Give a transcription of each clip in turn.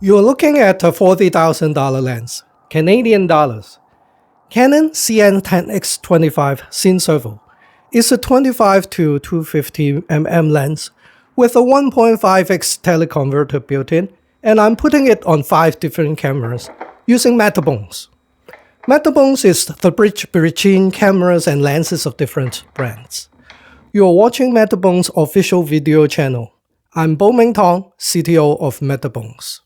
You're looking at a $40,000 lens, Canadian dollars. Canon CN10x25 Cine Servo is a 25 to 250 mm lens with a 1.5x teleconverter built in, and I'm putting it on 5 different cameras using Metabones. Metabones is the bridge between cameras and lenses of different brands. You're watching Metabones' official video channel. I'm Bo Ming Tong, CTO of Metabones.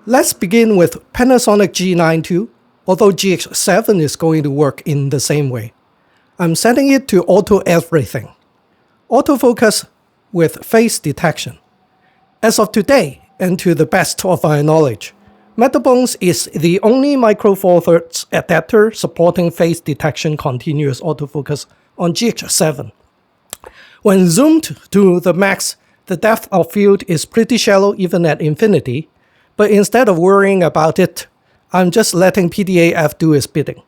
Let's begin with Panasonic G9II, although G-H2 is going to work in the same way. I'm setting it to auto everything. Autofocus with face detection. As of today, and to the best of our knowledge, Metabones is the only micro four thirds adapter supporting face detection continuous autofocus on G-H2. When zoomed to the max, the depth of field is pretty shallow even at infinity, but instead of worrying about it, I'm just letting PDAF do its bidding.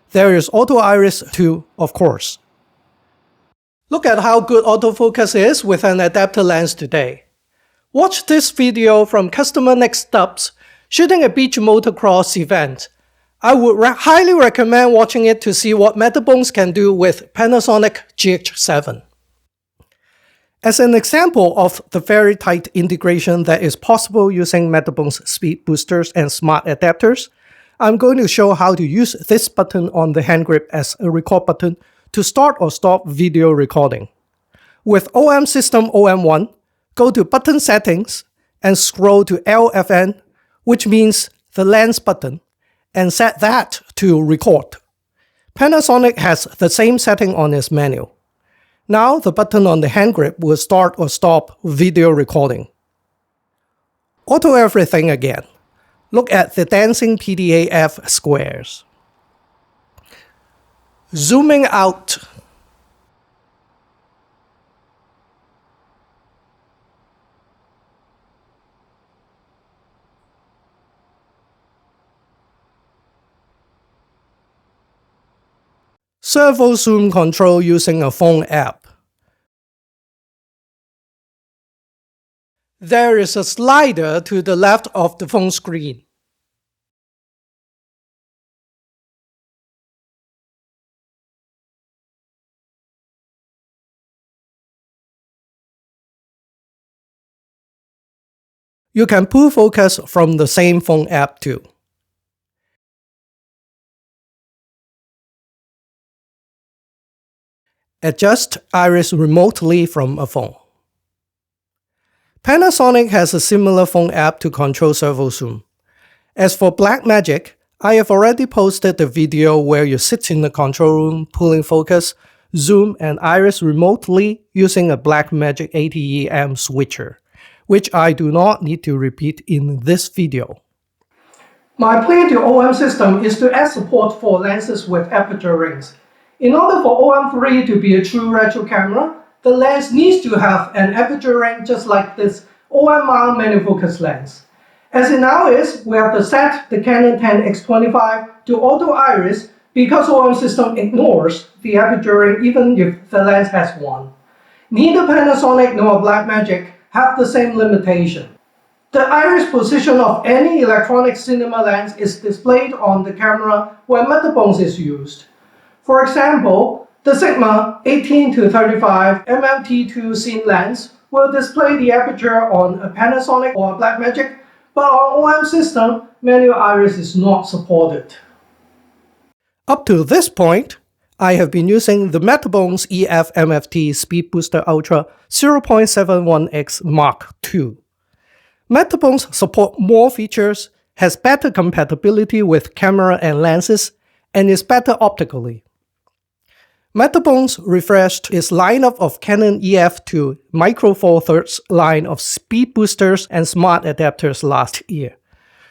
There is auto iris too, of course. Look at how good autofocus is with an adapter lens today. Watch this video from customer Nick Stubbs shooting a beach motocross event. I would highly recommend watching it to see what Metabones can do with Panasonic G-H2. As an example of the very tight integration that is possible using Metabones speed boosters and smart adapters, I'm going to show how to use this button on the hand grip as a record button to start or stop video recording. With OM System OM1, go to Button Settings and scroll to LFN, which means the lens button, and set that to record. Panasonic has the same setting on its menu. Now the button on the hand grip will start or stop video recording. Auto everything again. Look at the dancing PDAF squares. Zooming out. Servo zoom control using a phone app. There is a slider to the left of the phone screen. You can pull focus from the same phone app too. Adjust iris remotely from a phone. Panasonic has a similar phone app to control servo zoom. As for Blackmagic, I have already posted the video where you sit in the control room pulling focus, zoom, and iris remotely using a Blackmagic ATEM switcher, which I do not need to repeat in this video. My plea to OM system is to add support for lenses with aperture rings. In order for OM3 to be a true retro camera, the lens needs to have an aperture ring just like this OM mount manual focus lens. As it now is, we have to set the Canon 10x25 to auto iris because OM system ignores the aperture ring even if the lens has one. Neither Panasonic nor Blackmagic have the same limitation. The iris position of any electronic cinema lens is displayed on the camera when Metabones is used. For example, the Sigma 18 to 35 mm-T2 Cine lens will display the aperture on a Panasonic or a Blackmagic, but on OM system, manual iris is not supported. Up to this point, I have been using the Metabones EF-MFT Speed Booster Ultra 0.71x Mark II. Metabones support more features, has better compatibility with camera and lenses, and is better optically. Metabones refreshed its lineup of Canon EF to Micro Four Thirds line of speed boosters and smart adapters last year.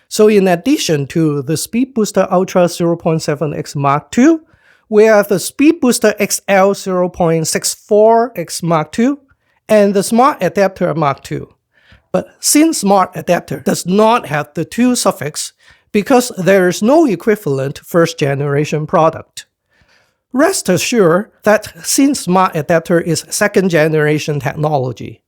So in addition to the Speed Booster Ultra 0.7x Mark II, we have the Speed Booster XL 0.64x Mark II and the Smart Adapter Mark II. But since Smart Adapter does not have the 2 suffix because there is no equivalent first generation product. Rest assured that since Smart Adapter is second generation technology.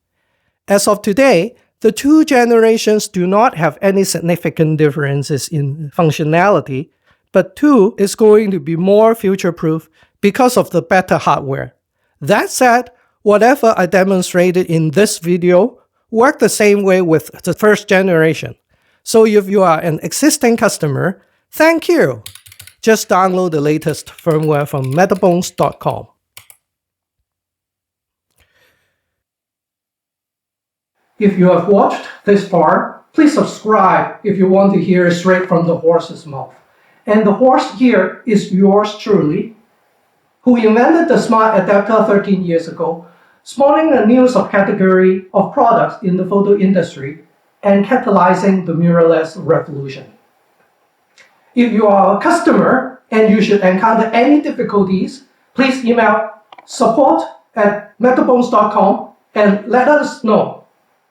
As of today, The two generations do not have any significant differences in functionality, but 2 is going to be more future-proof because of the better hardware. That said, whatever I demonstrated in this video worked the same way with the first generation. So if you are an existing customer, thank you! Just download the latest firmware from Metabones.com. If you have watched this far, please subscribe if you want to hear it straight from the horse's mouth. And the horse here is yours truly, who invented the smart adapter 13 years ago, spawning a new subcategory of products in the photo industry and catalyzing the mirrorless revolution. If you are a customer and you should encounter any difficulties, please email support@metabones.com and let us know.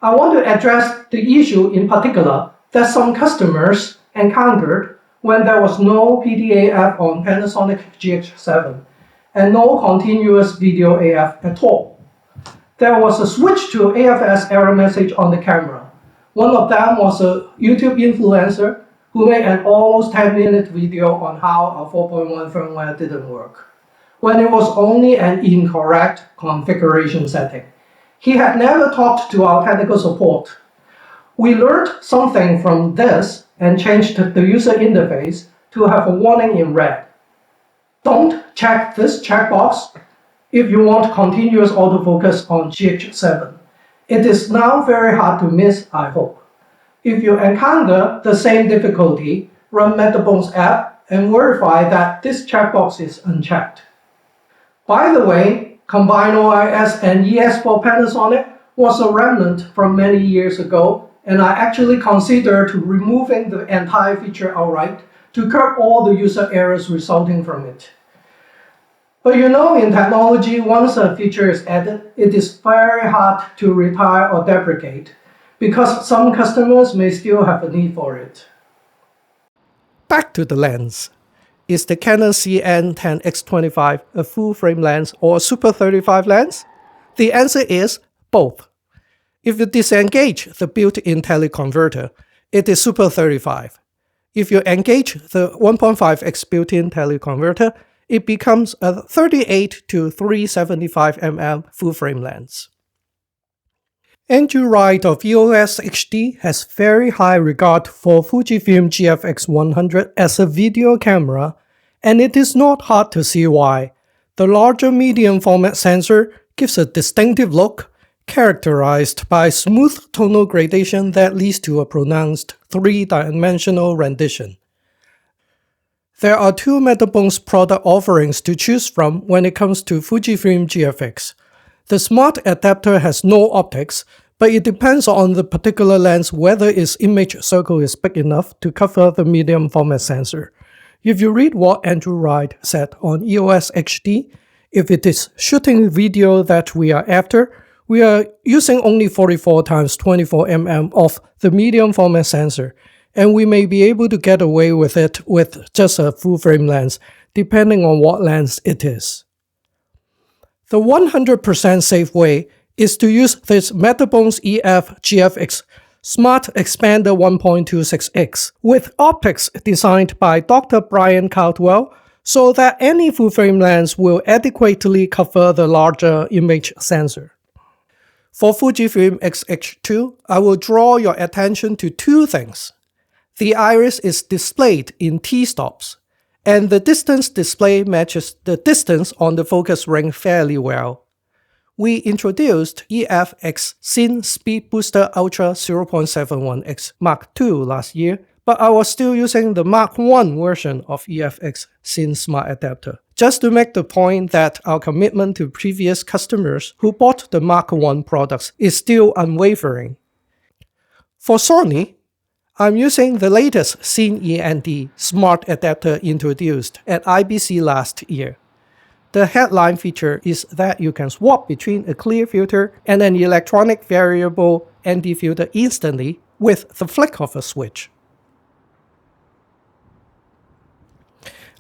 I want to address the issue in particular that some customers encountered when there was no PDAF on Panasonic G-H2 and no continuous video AF at all. There was a switch to AFS error message on the camera. One of them was a YouTube influencer who made an almost 10-minute video on how our 4.1 firmware didn't work, when it was only an incorrect configuration setting. He had never talked to our technical support. We learned something from this and changed the user interface to have a warning in red. Don't check this checkbox if you want continuous autofocus on G-H2. It is now very hard to miss, I hope. If you encounter the same difficulty, run Metabones app and verify that this checkbox is unchecked. By the way, Combined OIS and ES for Panasonic was a remnant from many years ago, and I actually considered removing the entire feature outright to curb all the user errors resulting from it. But you know, in technology, once a feature is added, it is very hard to retire or deprecate, because some customers may still have a need for it. Back to the lens. Is the Canon CN10x25 a full-frame lens or a Super 35 lens? The answer is both. If you disengage the built-in teleconverter, it is Super 35. If you engage the 1.5x built-in teleconverter, it becomes a 38 to 375 mm full-frame lens. Andrew Wright of EOS HD has very high regard for Fujifilm GFX100 as a video camera, and it is not hard to see why. The larger medium format sensor gives a distinctive look, characterized by smooth tonal gradation that leads to a pronounced three-dimensional rendition. There are two Metabones product offerings to choose from when it comes to Fujifilm GFX. The smart adapter has no optics, but it depends on the particular lens whether its image circle is big enough to cover the medium format sensor. If you read what Andrew Wright said on EOS HD, if it is shooting video that we are after, we are using only 44 x 24 mm of the medium format sensor, and we may be able to get away with it with just a full-frame lens, depending on what lens it is. The 100% safe way is to use this Metabones EF GFX Smart Expander 1.26x with optics designed by Dr. Brian Caldwell so that any full-frame lens will adequately cover the larger image sensor. For Fujifilm X-H2, I will draw your attention to two things. The iris is displayed in t-stops, and the distance display matches the distance on the focus ring fairly well. We introduced EFX Cine Speed Booster Ultra 0.71x Mark II last year, but I was still using the Mark I version of EFX Cine Smart Adapter, just to make the point that our commitment to previous customers who bought the Mark I products is still unwavering. For Sony, I'm using the latest Cine END Smart Adapter introduced at IBC last year. The headline feature is that you can swap between a clear filter and an electronic variable ND filter instantly with the flick of a switch.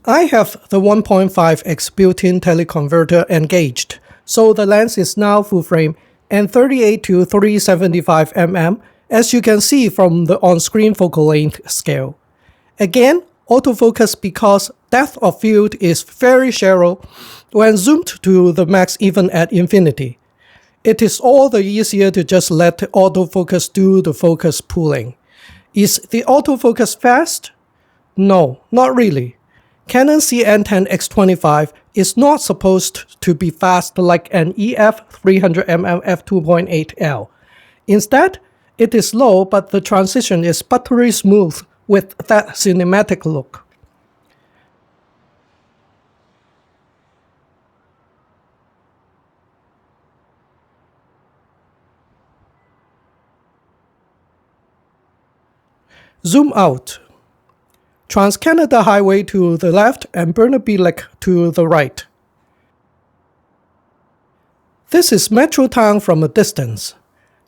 I have the 1.5x built-in teleconverter engaged, so the lens is now full frame and 38 to 375 mm as you can see from the on-screen focal length scale. Again, autofocus because depth of field is very shallow when zoomed to the max even at infinity. It is all the easier to just let the autofocus do the focus pulling. Is the autofocus fast? No, not really. Canon CN10x25 is not supposed to be fast like an EF300mm f2.8L. Instead, it is slow, but the transition is buttery smooth with that cinematic look. Zoom out. Trans-Canada Highway to the left and Burnaby Lake to the right. This is Metrotown from a distance.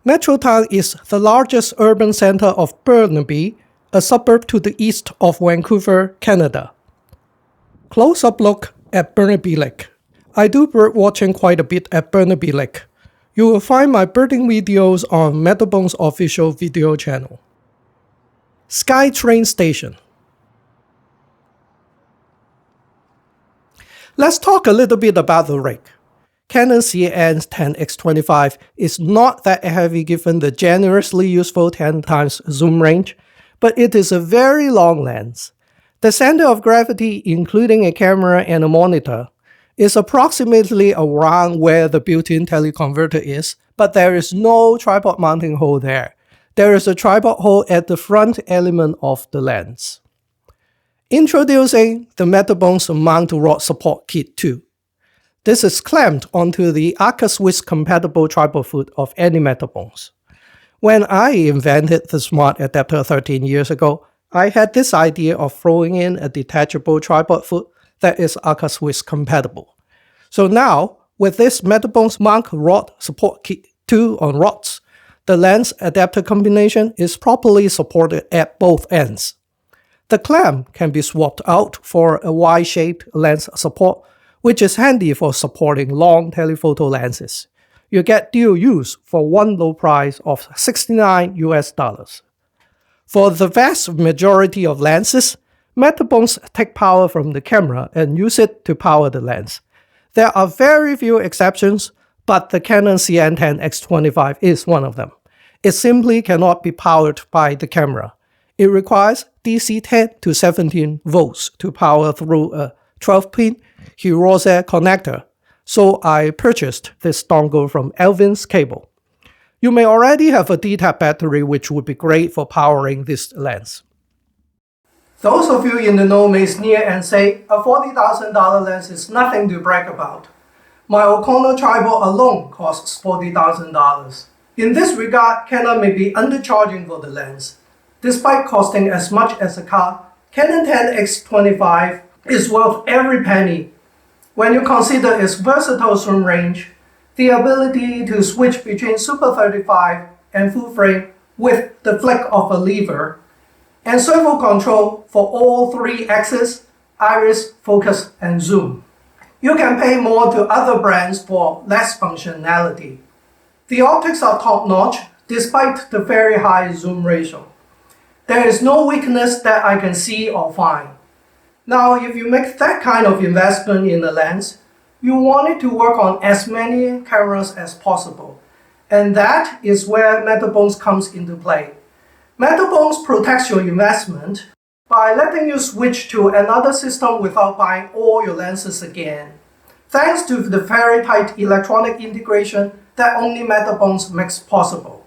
Metrotown is the largest urban center of Burnaby, a suburb to the east of Vancouver, Canada. Close-up look at Burnaby Lake. I do bird watching quite a bit at Burnaby Lake. You will find my birding videos on Metabones official video channel. SkyTrain Station. Let's talk a little bit about the rig. Canon CN10x25 is not that heavy given the generously useful 10x zoom range, but it is a very long lens. The center of gravity, including a camera and a monitor, is approximately around where the built-in teleconverter is, but there is no tripod mounting hole there. There is a tripod hole at the front element of the lens. Introducing the Metabones Mount Rod Support Kit 2. This is clamped onto the Swiss compatible tripod foot of any Metabones. When I invented the smart adapter 13 years ago, I had this idea of throwing in a detachable tripod foot that is Swiss compatible. So now, with this Metabones Mount Rod Support Kit 2 on rods, the lens adapter combination is properly supported at both ends. The clamp can be swapped out for a Y-shaped lens support, which is handy for supporting long telephoto lenses. You get dual use for one low price of $69 US. For the vast majority of lenses, Metabones take power from the camera and use it to power the lens. There are very few exceptions, but the Canon CN10x25 is one of them. It simply cannot be powered by the camera. It requires DC 10 to 17 volts to power through a 12-pin Hirose connector, so I purchased this dongle from Elvin's Cable. You may already have a D-type battery which would be great for powering this lens. Those of you in the know may sneer and say a $40,000 lens is nothing to brag about. My O'Connor tripod alone costs $40,000. In this regard, Canon may be undercharging for the lens. Despite costing as much as a car, Canon 10x25 is worth every penny. When you consider its versatile zoom range, the ability to switch between Super 35 and full frame with the flick of a lever, and servo control for all three axes, iris, focus, and zoom. You can pay more to other brands for less functionality. The optics are top-notch despite the very high zoom ratio. There is no weakness that I can see or find. Now, if you make that kind of investment in a lens, you want it to work on as many cameras as possible. And that is where Metabones comes into play. Metabones protects your investment by letting you switch to another system without buying all your lenses again. Thanks to the very tight electronic integration that only Metabones makes possible.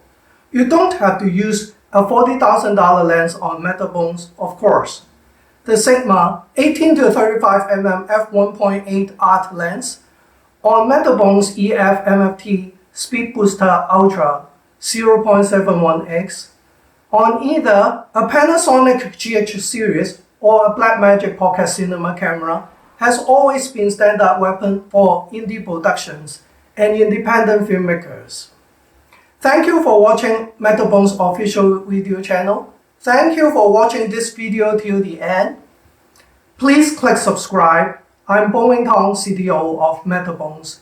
You don't have to use a $40,000 lens on Metabones, of course. The Sigma 18-35mm f1.8 art lens on Metabones EF MFT Speed Booster Ultra 0.71x on either a Panasonic GH series or a Blackmagic Pocket Cinema camera has always been standard weapon for indie productions and independent filmmakers. Thank you for watching Metabones official video channel. Thank you for watching this video till the end. Please click subscribe. I'm Boeing Tong, CTO of Metabones.